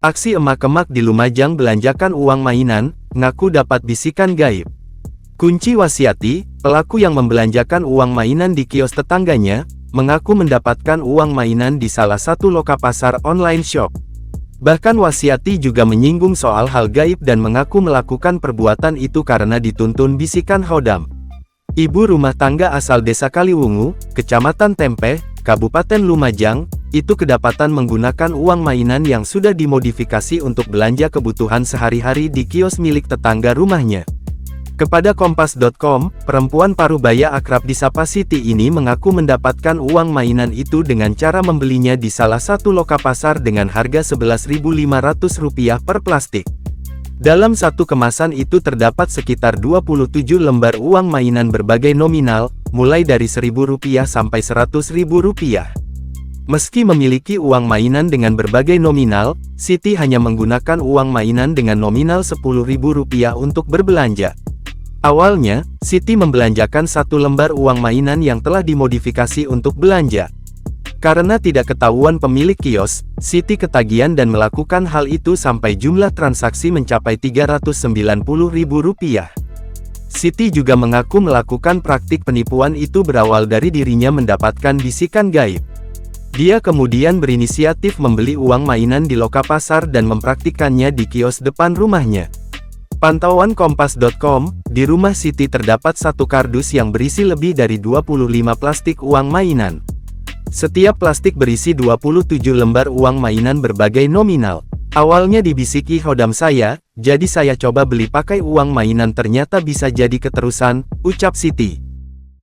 Aksi emak-emak di Lumajang belanjakan uang mainan, ngaku dapat bisikan gaib. Kunci Wasyati, pelaku yang membelanjakan uang mainan di kios tetangganya, mengaku mendapatkan uang mainan di salah satu lokapasar online shop. Bahkan Wasyati juga menyinggung soal hal gaib dan mengaku melakukan perbuatan itu karena dituntun bisikan Hodam. Ibu rumah tangga asal Desa Kaliwungu, Kecamatan Tempe, Kabupaten Lumajang, itu kedapatan menggunakan uang mainan yang sudah dimodifikasi untuk belanja kebutuhan sehari-hari di kios milik tetangga rumahnya. Kepada Kompas.com, perempuan Parubaya akrab disapa Siti ini mengaku mendapatkan uang mainan itu dengan cara membelinya di salah satu lokapasar dengan harga Rp11.500 per plastik. Dalam satu kemasan itu terdapat sekitar 27 lembar uang mainan berbagai nominal, mulai dari Rp1.000 sampai Rp100.000. Meski memiliki uang mainan dengan berbagai nominal, Siti hanya menggunakan uang mainan dengan nominal Rp10.000 untuk berbelanja. Awalnya, Siti membelanjakan satu lembar uang mainan yang telah dimodifikasi untuk belanja. Karena tidak ketahuan pemilik kios, Siti ketagihan dan melakukan hal itu sampai jumlah transaksi mencapai Rp390.000. Siti juga mengaku melakukan praktik penipuan itu berawal dari dirinya mendapatkan bisikan gaib. Dia kemudian berinisiatif membeli uang mainan di lokapasar dan mempraktikkannya di kios depan rumahnya. Pantauan Kompas.com, di rumah Siti terdapat satu kardus yang berisi lebih dari 25 plastik uang mainan. Setiap plastik berisi 27 lembar uang mainan berbagai nominal. Awalnya dibisiki Hodam saya, jadi saya coba beli pakai uang mainan ternyata bisa jadi keterusan, ucap Siti.